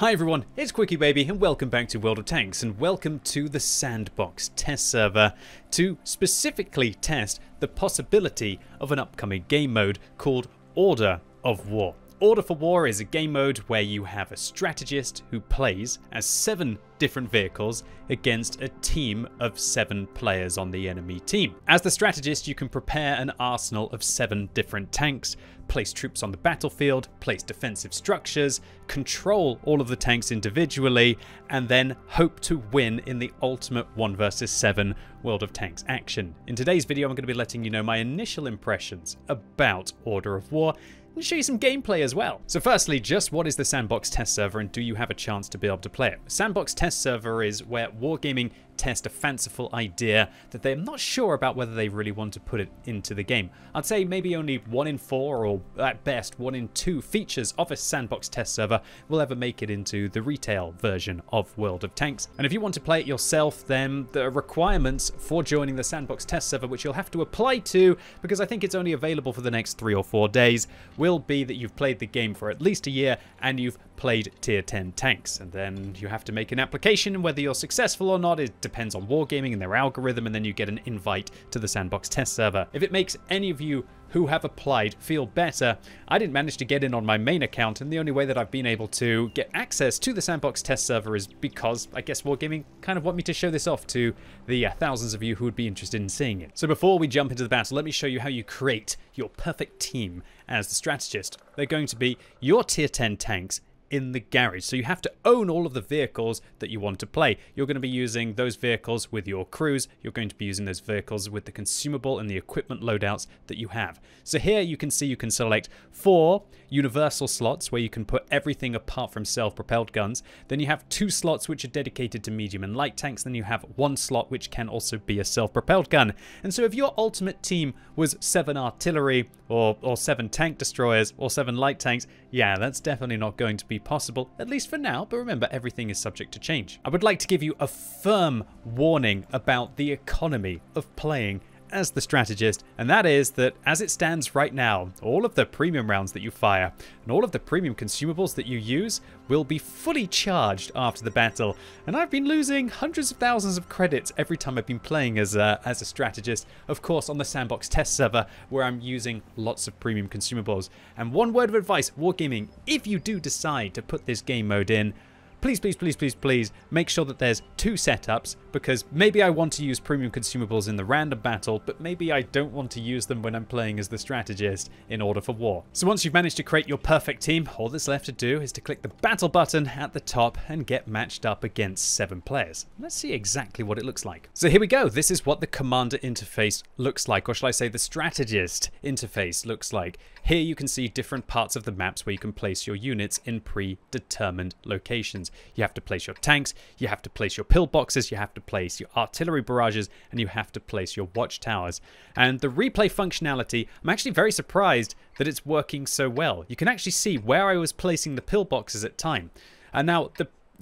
Hi everyone, it's QuickyBaby and welcome back to World of Tanks and welcome to the Sandbox test server to specifically test the possibility of an upcoming game mode called Order of War. Order for War is a game mode where you have a strategist who plays as 7 different vehicles against a team of 7 players on the enemy team. As the strategist, you can prepare an arsenal of 7 different tanks, place troops on the battlefield, place defensive structures, control all of the tanks individually, and then hope to win in the ultimate 1 versus 7 World of Tanks action. In today's video, I'm going to be letting you know my initial impressions about Order of War, and show you some gameplay as well. So firstly, just what is the Sandbox test server and do you have a chance to be able to play it? Sandbox test server is where Wargaming test a fanciful idea that they're not sure about whether they really want to put it into the game. I'd say maybe only 1 in 4 or at best 1 in 2 features of a Sandbox test server will ever make it into the retail version of World of Tanks. And if you want to play it yourself, then the requirements for joining the Sandbox test server, which you'll have to apply to because I think it's only available for the next 3 or 4 days, will be that you've played the game for at least a year and you've played tier 10 tanks, and then you have to make an application, and whether you're successful or not, it depends on Wargaming and their algorithm, and then you get an invite to the Sandbox test server. If it makes any of you who have applied feel better, I didn't manage to get in on my main account, and the only way that I've been able to get access to the Sandbox test server is because I guess Wargaming kind of want me to show this off to the thousands of you who would be interested in seeing it. So before we jump into the battle, let me show you how you create your perfect team as the strategist. They're going to be your tier 10 tanks in the garage. So you have to own all of the vehicles that you want to play. You're going to be using those vehicles with your crews. You're going to be using those vehicles with the consumable and the equipment loadouts that you have. So here you can see you can select 4 universal slots where you can put everything apart from self-propelled guns. Then you have 2 slots which are dedicated to medium and light tanks. Then you have 1 slot which can also be a self-propelled gun. And so if your ultimate team was 7 artillery or 7 tank destroyers or 7 light tanks, yeah, that's definitely not going to be possible, at least for now, but remember, everything is subject to change. I would like to give you a firm warning about the economy of playing as the strategist, and that is that as it stands right now, all of the premium rounds that you fire and all of the premium consumables that you use will be fully charged after the battle, and I've been losing hundreds of thousands of credits every time I've been playing as a strategist, of course on the Sandbox test server where I'm using lots of premium consumables. And one word of advice, Wargaming, if you do decide to put this game mode in, please, please, please, please, please make sure that there's 2 setups, because maybe I want to use premium consumables in the random battle, but maybe I don't want to use them when I'm playing as the strategist in Order for War. So once you've managed to create your perfect team, all that's left to do is to click the battle button at the top and get matched up against 7 players. Let's see exactly what it looks like. So here we go. This is what the commander interface looks like, or shall I say the strategist interface looks like. Here you can see different parts of the maps where you can place your units in predetermined locations. You have to place your tanks, you have to place your pillboxes, you have to place your artillery barrages, and you have to place your watchtowers. And the replay functionality, I'm actually very surprised that it's working so well. You can actually see where I was placing the pillboxes at time. And now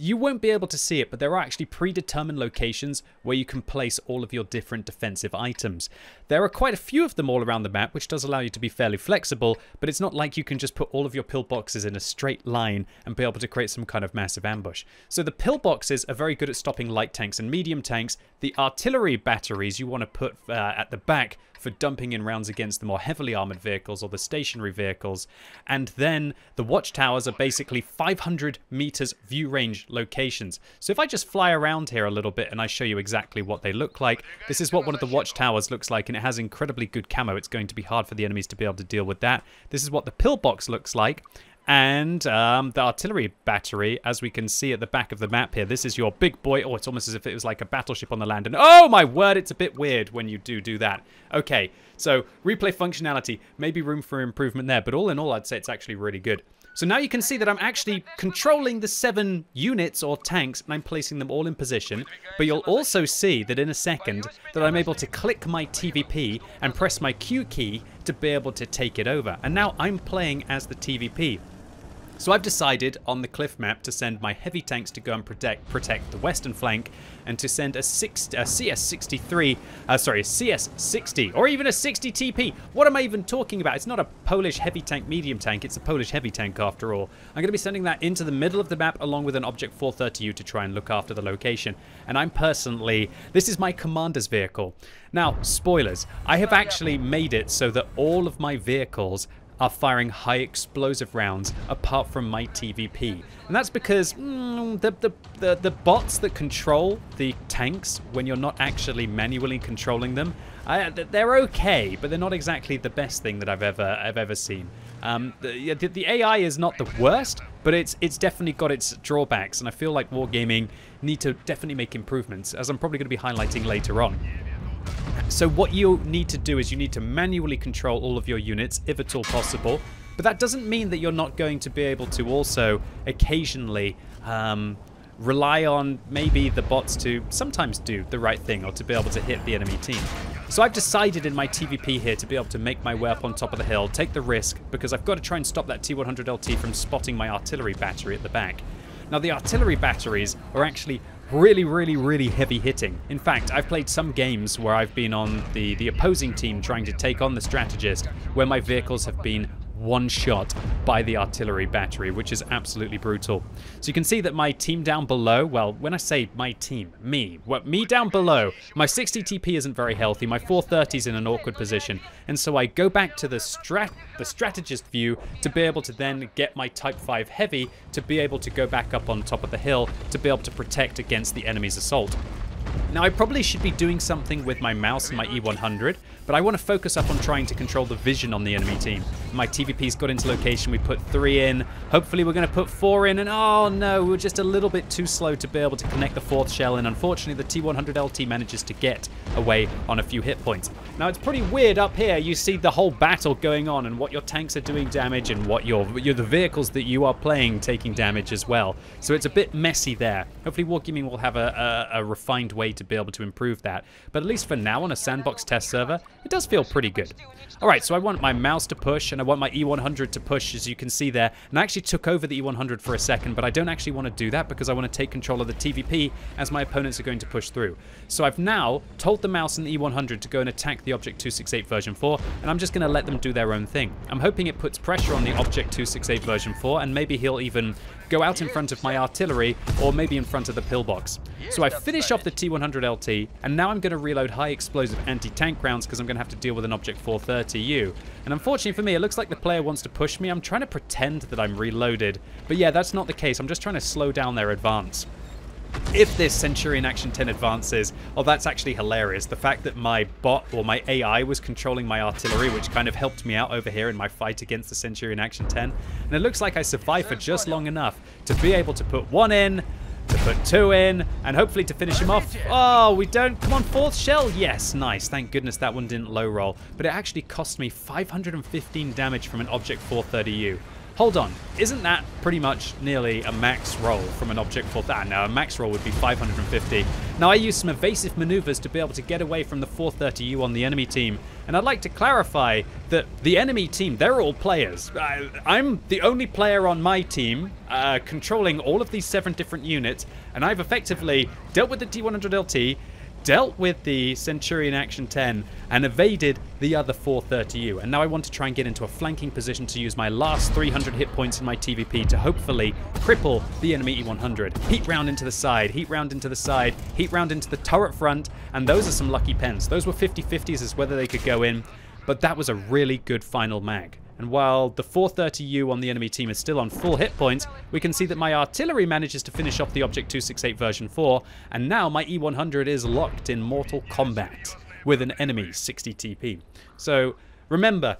you won't be able to see it, but there are actually predetermined locations where you can place all of your different defensive items. There are quite a few of them all around the map, which does allow you to be fairly flexible, but it's not like you can just put all of your pillboxes in a straight line and be able to create some kind of massive ambush. So the pillboxes are very good at stopping light tanks and medium tanks. The artillery batteries you want to put at the back for dumping in rounds against the more heavily armored vehicles or the stationary vehicles. And then the watchtowers are basically 500 meters view range locations. So if I just fly around here a little bit and I show you exactly what they look like, this is what one of the watchtowers looks like, and it has incredibly good camo. It's going to be hard for the enemies to be able to deal with that. This is what the pillbox looks like. And the artillery battery, as we can see at the back of the map here, this is your big boy. Oh, it's almost as if it was like a battleship on the land. And oh my word, it's a bit weird when you do that. Okay, so replay functionality, maybe room for improvement there. But all in all, I'd say it's actually really good. So now you can see that I'm actually controlling the 7 units or tanks, and I'm placing them all in position. But you'll also see that in a second that I'm able to click my TVP and press my Q key to be able to take it over. And now I'm playing as the TVP. So I've decided on the cliff map to send my heavy tanks to go and protect the western flank, and to send a CS60, or even a 60 TP. What am I even talking about? It's not a Polish heavy tank medium tank, it's a Polish heavy tank after all. I'm going to be sending that into the middle of the map along with an Object 430U to try and look after the location. And I'm personally, this is my commander's vehicle. Now, spoilers, I have actually made it so that all of my vehicles are firing high explosive rounds apart from my TVP. And that's because the bots that control the tanks when you're not actually manually controlling them, they're okay, but they're not exactly the best thing that I've ever seen. The AI is not the worst, but it's definitely got its drawbacks, and I feel like Wargaming need to definitely make improvements, as I'm probably going to be highlighting later on. So what you need to do is you need to manually control all of your units, if at all possible. But that doesn't mean that you're not going to be able to also occasionally rely on maybe the bots to sometimes do the right thing, or to be able to hit the enemy team. So I've decided in my TVP here to be able to make my way up on top of the hill, take the risk, because I've got to try and stop that T100 LT from spotting my artillery battery at the back. Now, the artillery batteries are actually really heavy hitting. In fact, I've played some games where I've been on the opposing team trying to take on the strategist, where my vehicles have been one shot by the artillery battery, which is absolutely brutal. So you can see that my team down below, well, when I say my team, me down below, my 60 TP isn't very healthy, my 430 is in an awkward position, and so I go back to the strategist view to be able to then get my Type 5 heavy to be able to go back up on top of the hill to be able to protect against the enemy's assault. Now, I probably should be doing something with my mouse and my E100, but I want to focus up on trying to control the vision on the enemy team. My TVP's got into location, we put 3 in, hopefully we're going to put 4 in, and oh no, we were just a little bit too slow to be able to connect the 4th shell, and unfortunately the T100 LT manages to get away on a few hit points. Now, it's pretty weird up here, you see the whole battle going on, and what your tanks are doing damage, and what the vehicles that you are playing taking damage as well. So it's a bit messy there. Hopefully Wargaming will have a refined way to be able to improve that, but at least for now on a Sandbox test server, it does feel pretty good. Alright, so I want my mouse to push, and I want my E100 to push, as you can see there, and I actually took over the E100 for a second, but I don't actually want to do that because I want to take control of the TVP as my opponents are going to push through. So I've now told the mouse and the E100 to go and attack the Object 268 version 4, and I'm just going to let them do their own thing. I'm hoping it puts pressure on the Object 268 version 4, and maybe he'll even go out in front of my artillery, or maybe in front of the pillbox. So I finish off the T100 LT, and now I'm going to reload high explosive anti-tank rounds because I'm going to have to deal with an Object 430U. And unfortunately for me, it looks like the player wants to push me. I'm trying to pretend that I'm reloaded, but yeah, that's not the case. I'm just trying to slow down their advance. If this Centurion Action 10 advances, oh, that's actually hilarious. The fact that my bot, or my AI, was controlling my artillery, which kind of helped me out over here in my fight against the Centurion Action 10. And it looks like I survived for just long enough to be able to put 1 in, to put 2 in, and hopefully to finish him off. Oh, we don't. Come on, 4th shell. Yes, nice. Thank goodness that one didn't low roll. But it actually cost me 515 damage from an Object 430U. Hold on, isn't that pretty much nearly a max roll from an Object 430? No, a max roll would be 550. Now, I used some evasive maneuvers to be able to get away from the 430U on the enemy team, and I'd like to clarify that the enemy team, they're all players. I'm the only player on my team controlling all of these 7 different units, and I've effectively dealt with the T100 LT, dealt with the Centurion Action 10, and evaded the other 430U. And now I want to try and get into a flanking position to use my last 300 hit points in my TVP to hopefully cripple the enemy E100. Heat round into the side, heat round into the side, heat round into the turret front, and those are some lucky pens. Those were 50-50s as whether they could go in, but that was a really good final mag. And while the 430U on the enemy team is still on full hit points, we can see that my artillery manages to finish off the Object 268 version 4, and now my E100 is locked in mortal combat with an enemy 60 TP. So remember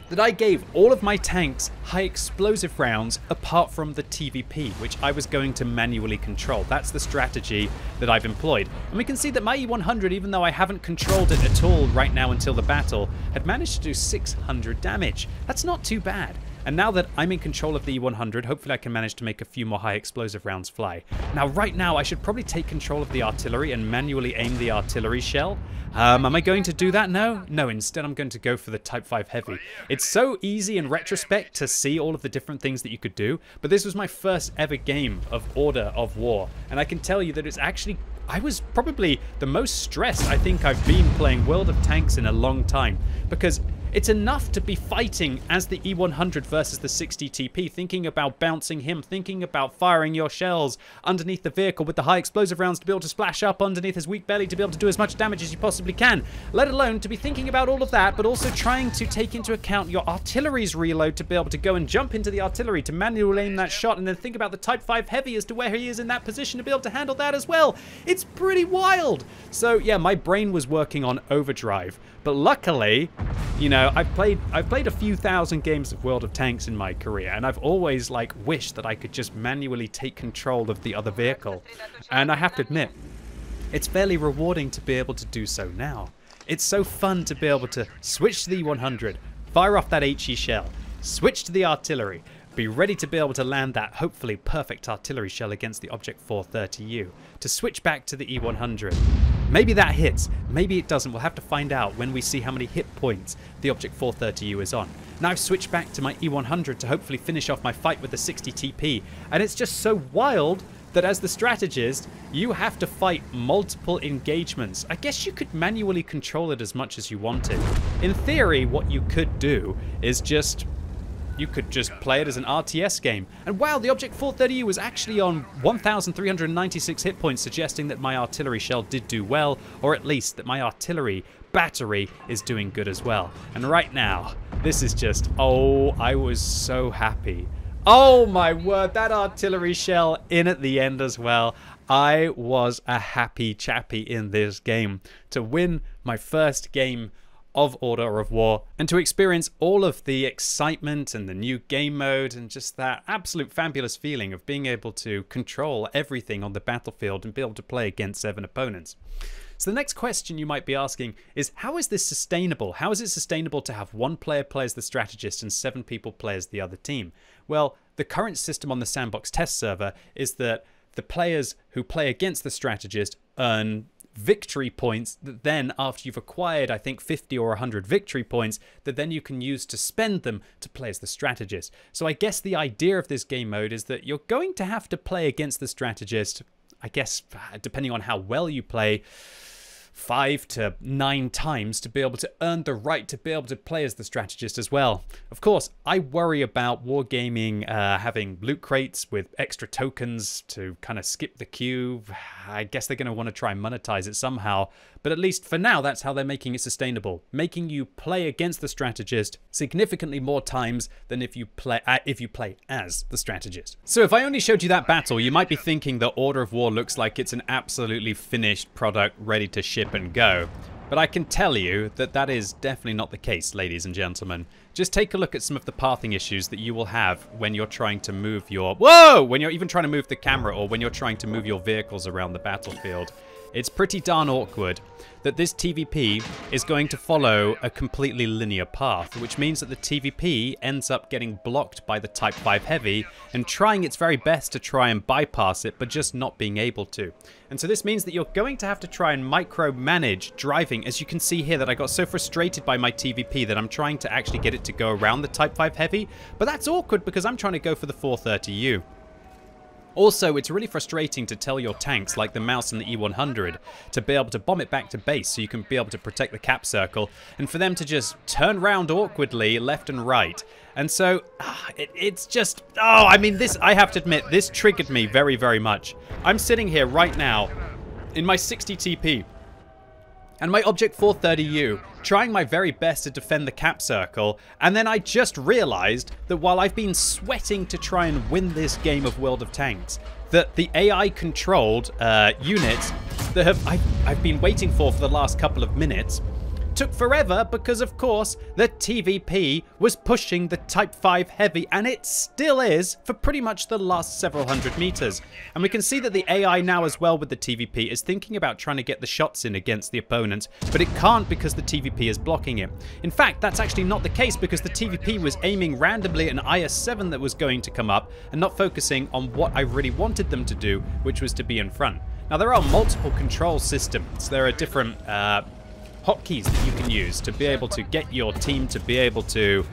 that I gave all of my tanks high explosive rounds apart from the TVP, which I was going to manually control. That's the strategy that I've employed. And we can see that my E100, even though I haven't controlled it at all right now until the battle, had managed to do 600 damage. That's not too bad. And now that I'm in control of the E100, hopefully I can manage to make a few more high explosive rounds fly. Now, right now, I should probably take control of the artillery and manually aim the artillery shell. Am I going to do that? No, instead I'm going to go for the Type 5 Heavy. It's so easy in retrospect to see all of the different things that you could do, but this was my first ever game of Order of War, and I can tell you that it's actually, I was probably the most stressed I think I've been playing World of Tanks in a long time, because it's enough to be fighting as the E100 versus the 60 TP, thinking about bouncing him, thinking about firing your shells underneath the vehicle with the high explosive rounds to be able to splash up underneath his weak belly to be able to do as much damage as you possibly can, let alone to be thinking about all of that, but also trying to take into account your artillery's reload to be able to go and jump into the artillery to manually aim that shot, and then think about the Type 5 Heavy as to where he is in that position to be able to handle that as well. It's pretty wild. So yeah, my brain was working on overdrive, but luckily, you know, I've played a few thousand games of World of Tanks in my career, and I've always wished that I could just manually take control of the other vehicle. And I have to admit, it's fairly rewarding to be able to do so now. It's so fun to be able to switch to the E100, fire off that HE shell, switch to the artillery, be ready to be able to land that hopefully perfect artillery shell against the Object 430U, to switch back to the E100. Maybe that hits, maybe it doesn't. We'll have to find out when we see how many hit points the Object 430U is on. Now I've switched back to my E100 to hopefully finish off my fight with the 60 TP, and it's just so wild that as the strategist, you have to fight multiple engagements. I guess you could manually control it as much as you wanted. In theory, what you could do is you could just play it as an RTS game. And wow, the Object 430U was actually on 1,396 hit points, suggesting that my artillery shell did do well, or at least that my artillery battery is doing good as well. And right now, this is just, oh, I was so happy. Oh my word, that artillery shell in at the end as well. I was a happy chappy in this game to win my first game of Order of War, and to experience all of the excitement and the new game mode and just that absolute fabulous feeling of being able to control everything on the battlefield and be able to play against 7 opponents. So the next question you might be asking is, how is this sustainable? How is it sustainable to have one player play as the strategist and 7 people play as the other team? Well, the current system on the Sandbox test server is that the players who play against the strategist earn victory points that then, after you've acquired, I think 50 or 100 victory points, that then you can use to spend them to play as the strategist. So I guess the idea of this game mode is that you're going to have to play against the strategist, I guess, depending on how well you play, 5 to 9 times to be able to earn the right to be able to play as the strategist as well. Of course, I worry about wargaming having loot crates with extra tokens to kind of skip the queue. I guess they're going to want to try and monetize it somehow, but at least for now, that's how they're making it sustainable, making you play against the strategist significantly more times than if you play as the strategist. So if I only showed you that battle, you might be thinking that Order of War looks like it's an absolutely finished product ready to ship and go. But I can tell you that that is definitely not the case, ladies and gentlemen. Just take a look at some of the pathing issues that you will have when you're trying to move your... when you're even trying to move the camera, or when you're trying to move your vehicles around the battlefield. It's pretty darn awkward that this TVP is going to follow a completely linear path, which means that the TVP ends up getting blocked by the Type 5 Heavy and trying its very best to try and bypass it, but just not being able to. And so this means that you're going to have to try and micromanage driving. As you can see here, that I got so frustrated by my TVP that I'm trying to actually get it to go around the Type 5 Heavy, but that's awkward because I'm trying to go for the 430U. Also, it's really frustrating to tell your tanks, like the Mouse and the E100, to be able to bomb it back to base so you can be able to protect the cap circle, and for them to just turn around awkwardly left and right. And so, it's just, I mean, this, I have to admit, this triggered me very, very much. I'm sitting here right now in my 60 TP, and my Object 430U, trying my very best to defend the cap circle, and then I just realized that while I've been sweating to try and win this game of World of Tanks, that the AI-controlled units that I've been waiting for the last couple of minutes took forever because, of course, the TVP was pushing the Type 5 Heavy, and it still is for pretty much the last several hundred meters. And we can see that the AI now as well with the TVP is thinking about trying to get the shots in against the opponents, but it can't because the TVP is blocking it. In fact, that's actually not the case because the TVP was aiming randomly at an IS-7 that was going to come up and not focusing on what I really wanted them to do, which was to be in front. Now, there are multiple control systems. There are different hotkeys that you can use to be able to get your team to be able to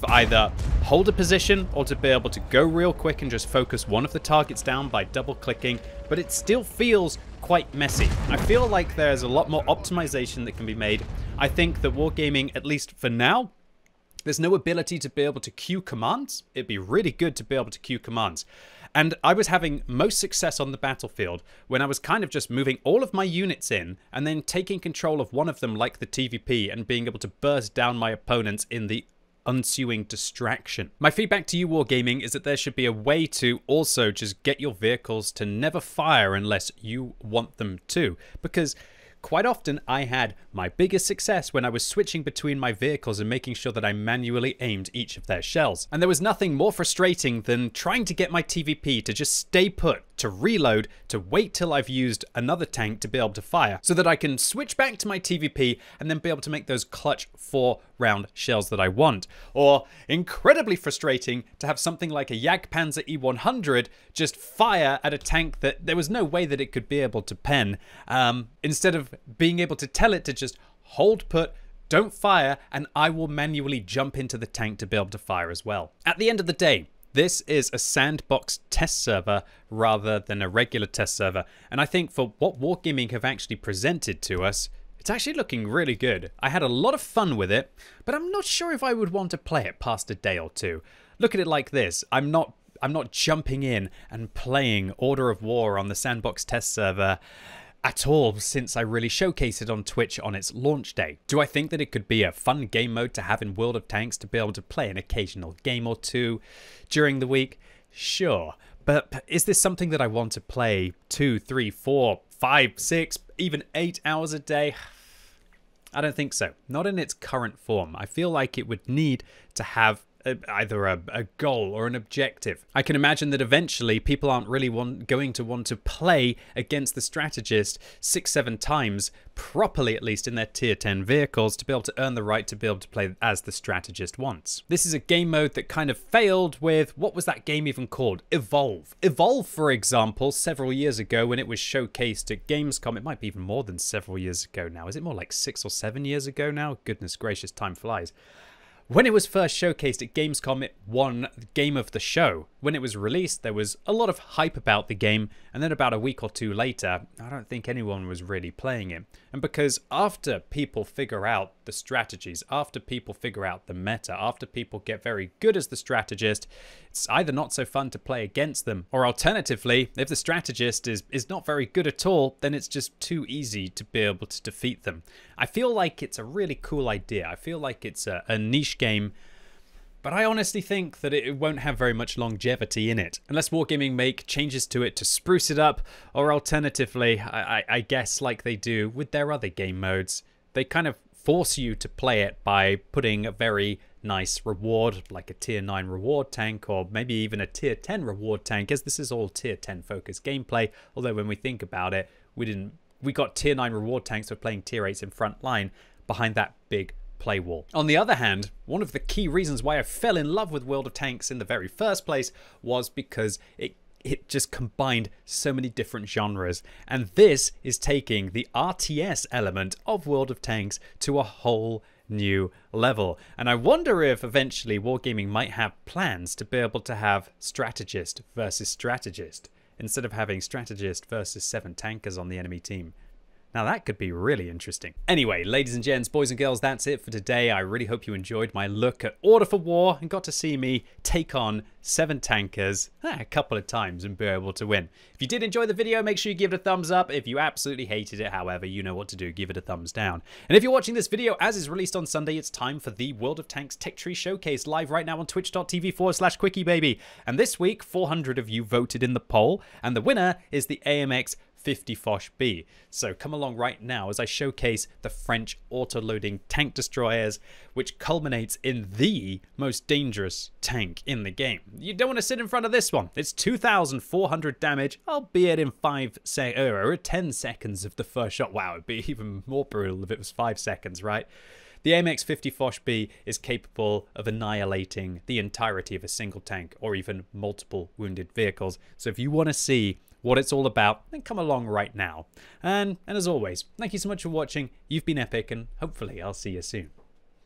either hold a position or to be able to go real quick and just focus one of the targets down by double clicking, but it still feels quite messy. I feel like there's a lot more optimization that can be made. I think that Wargaming, at least for now, there's no ability to be able to queue commands. It'd be really good to be able to queue commands. And I was having most success on the battlefield when I was kind of just moving all of my units in and then taking control of one of them like the TVP and being able to burst down my opponents in the ensuing distraction. My feedback to you, Wargaming, is that there should be a way to also just get your vehicles to never fire unless you want them to, because quite often I had my biggest success when I was switching between my vehicles and making sure that I manually aimed each of their shells. And there was nothing more frustrating than trying to get my TVP to just stay put, to reload, to wait till I've used another tank to be able to fire, so that I can switch back to my TVP and then be able to make those clutch 4-round shells that I want. Or, incredibly frustrating, to have something like a Jagdpanzer E100 just fire at a tank that there was no way that it could be able to pen, instead of being able to tell it to just hold put, don't fire, and I will manually jump into the tank to be able to fire as well. At the end of the day, this is a Sandbox test server rather than a regular test server, and I think for what Wargaming have actually presented to us, it's actually looking really good. I had a lot of fun with it, but I'm not sure if I would want to play it past a day or two. Look at it like this. I'm not jumping in and playing Order of War on the Sandbox test server at all since I really showcased it on Twitch on its launch day. Do I think that it could be a fun game mode to have in World of Tanks to be able to play an occasional game or two during the week? Sure. But is this something that I want to play 2, 3, 4, 5, 6, even 8 hours a day? I don't think so. Not in its current form. I feel like it would need to have either a goal or an objective. I can imagine that eventually people aren't really going to want to play against the strategist 6-7 times properly, at least in their tier 10 vehicles, to be able to earn the right to be able to play as the strategist wants. This is a game mode that kind of failed with, what was that game even called? Evolve. Evolve, for example, several years ago when it was showcased at Gamescom, it might be even more than several years ago now. Is it more like 6 or 7 years ago now? Goodness gracious, time flies. When it was first showcased at Gamescom, it won Game of the Show. When it was released, there was a lot of hype about the game, and then about a week or two later, I don't think anyone was really playing it. And because after people figure out the strategies, after people figure out the meta, after people get very good as the strategist, it's either not so fun to play against them, or alternatively, if the strategist is not very good at all, then it's just too easy to be able to defeat them. I feel like it's a really cool idea. I feel like it's a niche game, but I honestly think that it won't have very much longevity in it, unless Wargaming make changes to it to spruce it up, or alternatively, I guess like they do with their other game modes, they kind of force you to play it by putting a very nice reward, like a tier 9 reward tank, or maybe even a tier 10 reward tank, as this is all tier 10 focused gameplay, although when we think about it, we got tier 9 reward tanks for playing tier 8s in front line behind that big play wall. On the other hand, one of the key reasons why I fell in love with World of Tanks in the very first place was because it just combined so many different genres, and this is taking the RTS element of World of Tanks to a whole new level. And I wonder if eventually Wargaming might have plans to be able to have strategist versus strategist instead of having strategist versus 7 tankers on the enemy team. Now that could be really interesting. Anyway, ladies and gents, boys and girls, that's it for today. I really hope you enjoyed my look at Order for War and got to see me take on 7 tankers a couple of times and be able to win. If you did enjoy the video, make sure you give it a thumbs up. If you absolutely hated it, however, you know what to do. Give it a thumbs down. And if you're watching this video as is released on Sunday, it's time for the World of Tanks Tech Tree Showcase live right now on twitch.tv/QuickyBaby. And this week, 400 of you voted in the poll, and the winner is the AMX 50 Foch B. So come along right now as I showcase the French auto-loading tank destroyers, which culminates in the most dangerous tank in the game. You don't want to sit in front of this one. It's 2,400 damage, albeit in 10 seconds of the first shot. Wow, it'd be even more brutal if it was 5 seconds, right? The AMX 50 Foch B is capable of annihilating the entirety of a single tank or even multiple wounded vehicles. So if you want to see what it's all about, then come along right now. And as always, thank you so much for watching. You've been epic, and hopefully I'll see you soon.